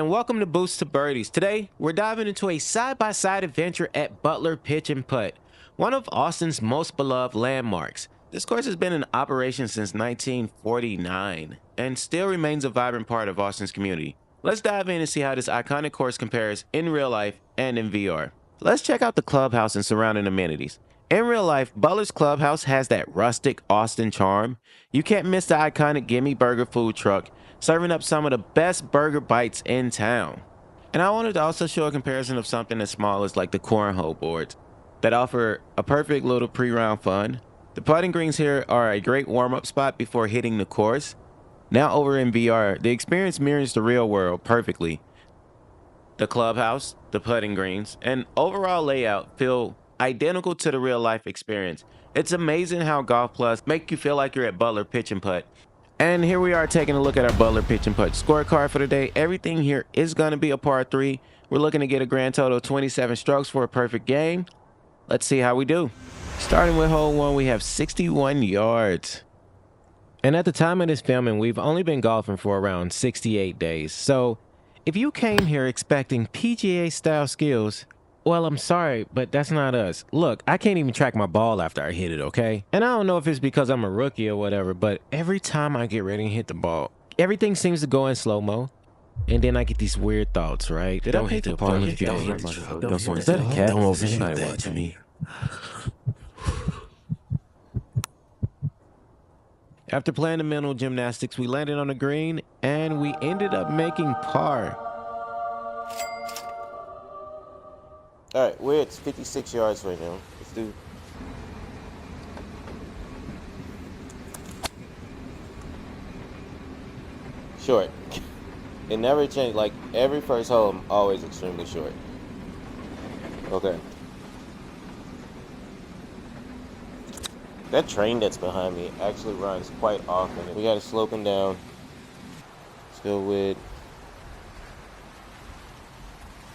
and welcome to Boost to Birdies. Today, we're diving into a side-by-side adventure at Butler Pitch and Putt, one of Austin's most beloved landmarks. This course has been in operation since 1949 and still remains a vibrant part of Austin's community. Let's dive in and see how this iconic course compares in real life and in VR. Let's check out the clubhouse and surrounding amenities. In real life, Butler's clubhouse has that rustic Austin charm. You can't miss the iconic Gimme Burger food truck, serving up some of the best burger bites in town. And I wanted to also show a comparison of something as small as like the cornhole boards that offer a perfect little pre-round fun. The putting greens here are a great warm-up spot before hitting the course. Now over in VR, the experience mirrors the real world perfectly. The clubhouse, the putting greens, and overall layout feel identical to the real life experience. It's amazing how Golf Plus make you feel like you're at Butler Pitch and Putt. And here we are taking a look at our Butler Pitch and Putt scorecard for the day. Everything here is going to be a par 3. We're looking to get a grand total of 27 strokes for a perfect game. Let's see how we do. Starting with hole 1, we have 61 yards. And at the time of this filming, we've only been golfing for around 68 days. So if you came here expecting PGA style skills, well, I'm sorry, but that's not us. Look, I can't even track my ball after I hit it, okay? And I don't know if it's because I'm a rookie or whatever, but every time I get ready to hit the ball, everything seems to go in slow-mo. And then I get these weird thoughts, right? Did I hit the ball? Is that a cat? Don't overshoot that to me. After playing the mental gymnastics, we landed on the green, and we ended up making par. All right, we're at 56 yards right now. Let's do. Short. It never changed. Like every first hole, I'm always extremely short. Okay. That train that's behind me actually runs quite often. We got it sloping down. Let's go with.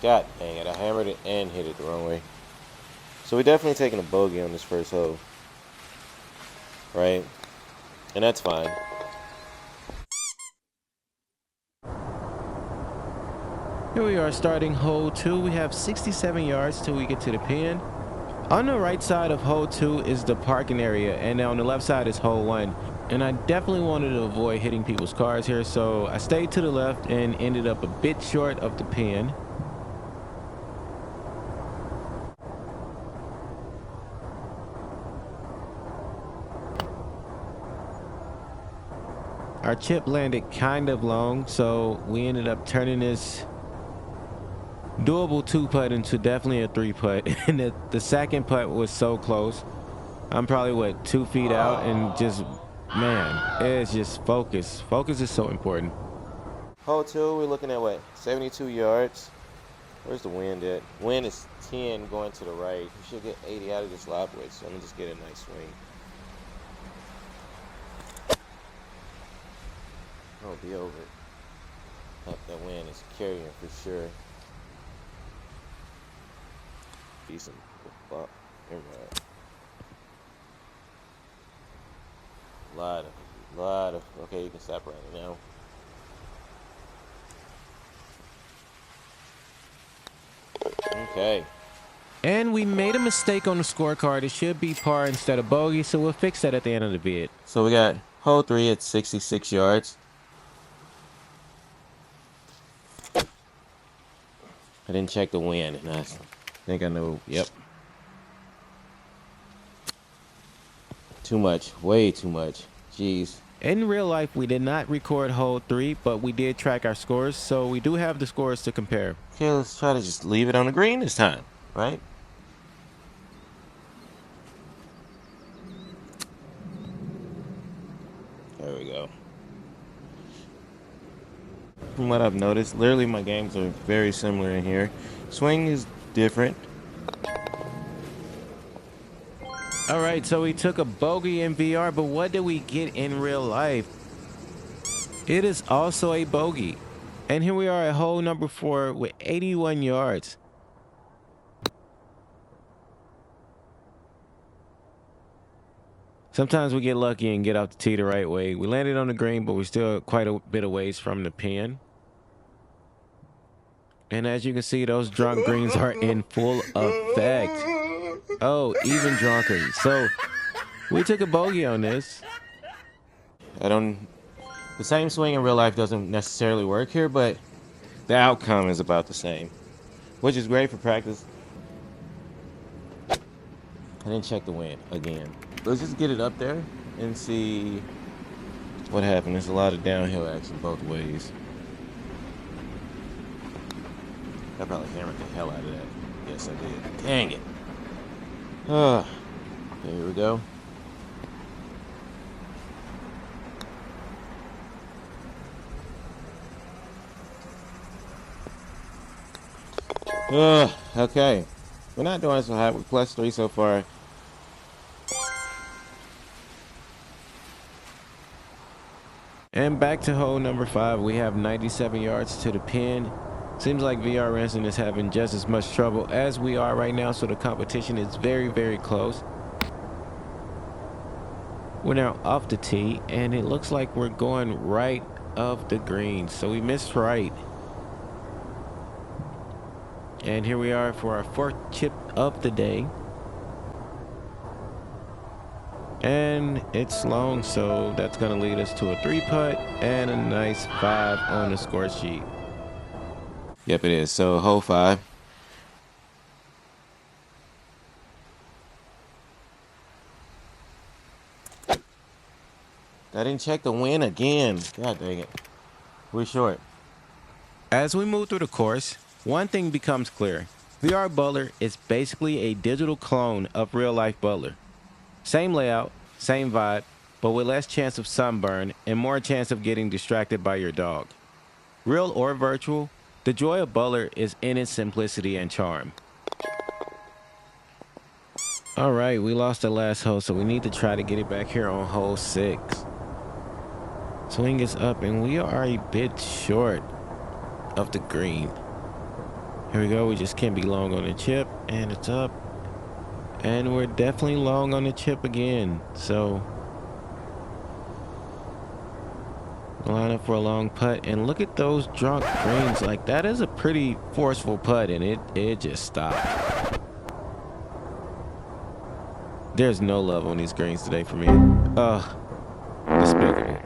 God dang it, I hammered it and hit it the wrong way. So we're definitely taking a bogey on this first hole. Right? And that's fine. Here we are starting hole 2. We have 67 yards till we get to the pin. On the right side of hole 2 is the parking area, and on the left side is hole 1. And I definitely wanted to avoid hitting people's cars here, so I stayed to the left and ended up a bit short of the pin. Our chip landed kind of long, so we ended up turning this doable 2-putt into definitely a 3-putt. And the second putt was so close. I'm probably, what, 2 feet out, and just, man, it's just focus. Focus is so important. Hole 2, we're looking at, what, 72 yards? Where's the wind at? Wind is 10 going to the right. You should get 80 out of this lobway, so let me just get a nice swing. Oh, be over it. That wind is carrying for sure. Decent. Lot of. Okay, you can stop right now. Okay. And we made a mistake on the scorecard. It should be par instead of bogey, so we'll fix that at the end of the vid. So we got hole 3 at 66 yards. I didn't check the wind, and I think I know. Yep. Too much. Way too much. Jeez. In real life, we did not record hole 3, but we did track our scores, so we do have the scores to compare. Okay, let's try to just leave it on the green this time, right? There we go. From what I've noticed, literally my games are very similar in here. Swing is different. All right, so we took a bogey in VR, but what did we get in real life? It is also a bogey. And here we are at hole number 4 with 81 yards. Sometimes we get lucky and get off the tee the right way. We landed on the green, but we're still quite a bit of ways from the pin. And as you can see, those drunk greens are in full effect. Oh, even drunker. So we took a bogey on this. The same swing in real life doesn't necessarily work here, but the outcome is about the same, which is great for practice. I didn't check the wind again. Let's just get it up there and see what happened. There's a lot of downhill action both ways. I probably hammered the hell out of that. Yes, I did. Dang it. Here we go. Okay. We're not doing so hot. We're +3 so far. And back to hole number 5. We have 97 yards to the pin. Seems like VR Ransom is having just as much trouble as we are right now, so the competition is very, very close. We're now off the tee, and it looks like we're going right of the green. So we missed right. And here we are for our 4th chip of the day. And it's long, so that's going to lead us to a 3-putt and a nice 5 on the score sheet. Yep, it is. So hole 5. I didn't check the wind again. God dang it. We're short. As we move through the course, one thing becomes clear. VR Butler is basically a digital clone of real-life Butler. Same layout, same vibe, but with less chance of sunburn and more chance of getting distracted by your dog. Real or virtual, the joy of Butler is in its simplicity and charm. All right, we lost the last hole, so we need to try to get it back here on hole 6. Swing is up, and we are a bit short of the green. Here we go. We just can't be long on the chip, and it's up. And we're definitely long on the chip again. So line up for a long putt, and look at those drunk greens. Like, that is a pretty forceful putt, and it just stopped. There's no love on these greens today for me. Despicable.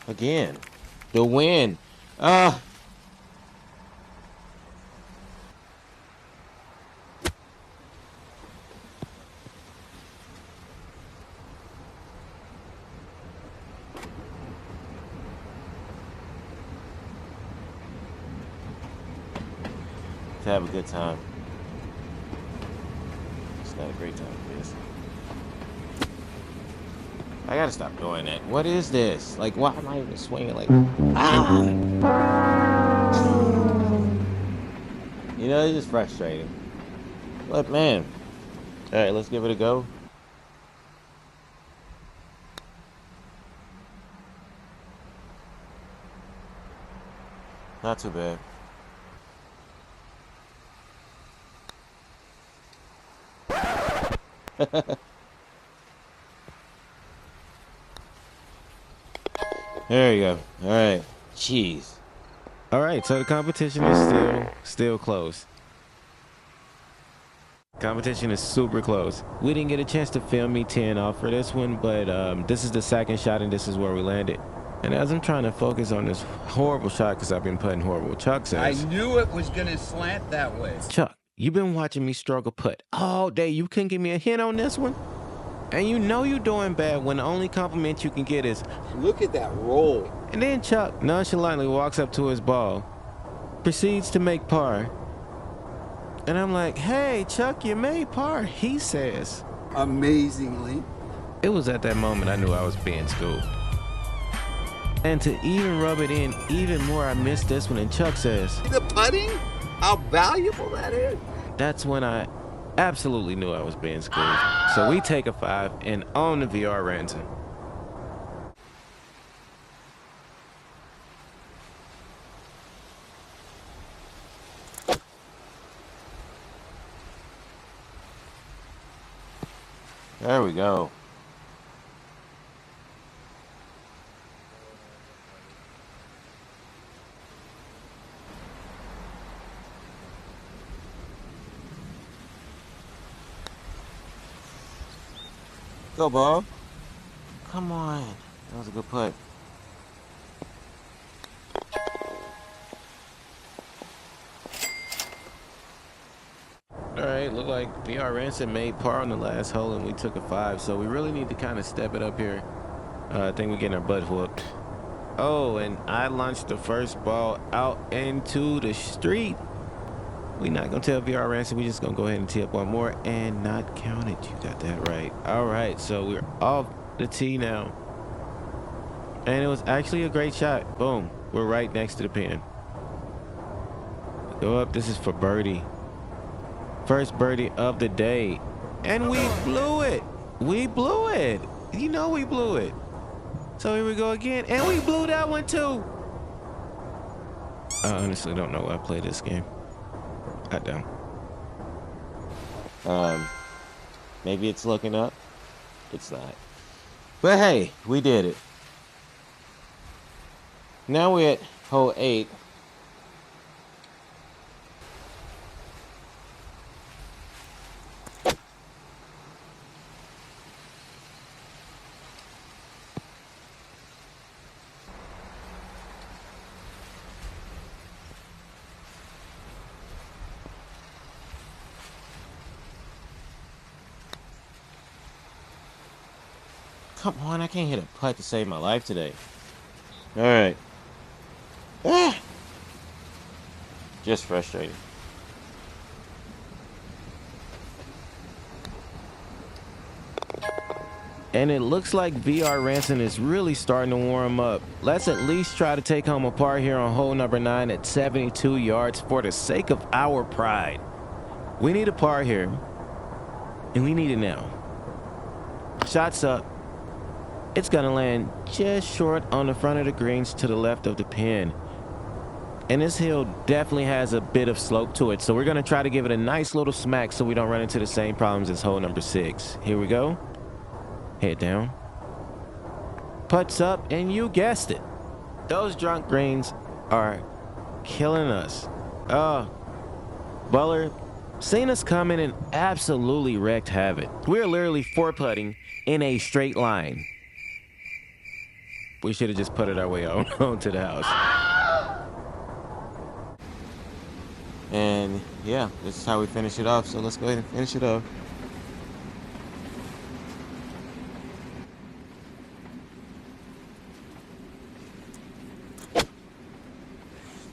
Again. The wind. To have a good time. It's not a great time for this. I gotta stop doing that. What is this? Like, why am I even swinging like... Ah! You know, it's just frustrating. But, man. Alright, let's give it a go. Not too bad. There you go. All right. Jeez. All right, so the competition is still close. Competition is super close. We didn't get a chance to film me 10 off for this one, but this is the second shot, and this is where we landed. And as I'm trying to focus on this horrible shot, because I've been putting horrible, Chuck says, I knew it was going to slant that way. Chuck, you've been watching me struggle putt all day. You couldn't give me a hint on this one? And you know you're doing bad when the only compliment you can get is, look at that roll. and then Chuck nonchalantly walks up to his ball, proceeds to make par. And I'm like, hey, Chuck, you made par, he says. Amazingly. It was at that moment I knew I was being schooled. And to even rub it in even more, I missed this one, and Chuck says, The putting? How valuable that is. That's when I absolutely knew I was being schooled. So we take a 5 and on the VR Ransom. There we go. Go, ball. Come on. That was a good putt. All right, look like VR Ransom made par on the last hole and we took a 5, so we really need to kind of step it up here. I think we're getting our butt whooped. Oh, and I launched the first ball out into the street. We're not gonna tell VR Ransom, we're just gonna go ahead and tee up one more and not count it. You got that right. All right, so we're off the tee now. And it was actually a great shot. Boom, we're right next to the pin. Go up, this is for birdie. First birdie of the day. And we blew it. We blew it. You know we blew it. So here we go again. And we blew that one too. I honestly don't know why I played this game. I don't. Maybe it's looking up. It's not. But hey, we did it. Now we're at hole 8. Come on, I can't hit a putt to save my life today. All right. Just frustrated. And it looks like VR Ransom is really starting to warm up. Let's at least try to take home a par here on hole number 9 at 72 yards for the sake of our pride. We need a par here, and we need it now. Shots up. It's gonna land just short on the front of the greens to the left of the pin. And this hill definitely has a bit of slope to it, so we're gonna try to give it a nice little smack so we don't run into the same problems as hole number 6. Here we go. Head down. Putts up, and you guessed it. Those drunk greens are killing us. Butler seen us coming and absolutely wrecked havoc. We're literally 4-putting in a straight line. We should have just put it our way on to the house. And yeah, this is how we finish it off. So let's go ahead and finish it off.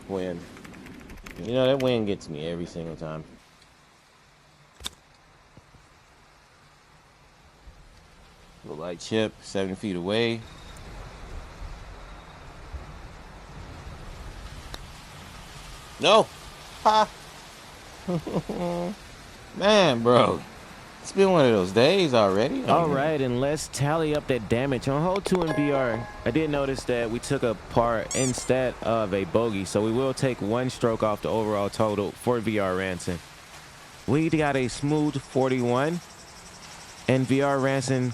Wind. You know, that wind gets me every single time. Little light chip, 7 feet away. No! Ha! Man, bro. It's been one of those days already. All right, and let's tally up that damage. On hole 2 in VR, I did notice that we took a par instead of a bogey, so we will take 1 stroke off the overall total for VR Ransom. We got a smooth 41, and VR Ransom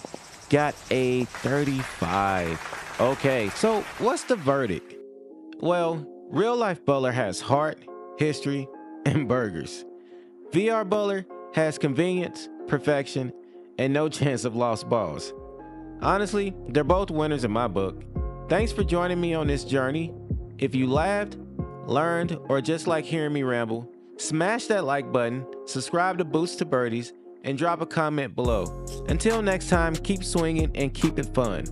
got a 35. Okay, so what's the verdict? Well, real life Butler has heart, history, and burgers. VR Butler has convenience, perfection, and no chance of lost balls. Honestly, they're both winners in my book. Thanks for joining me on this journey. If you laughed, learned, or just like hearing me ramble, smash that like button, subscribe to Boost to Birdies, and drop a comment below. Until next time, keep swinging and keep it fun.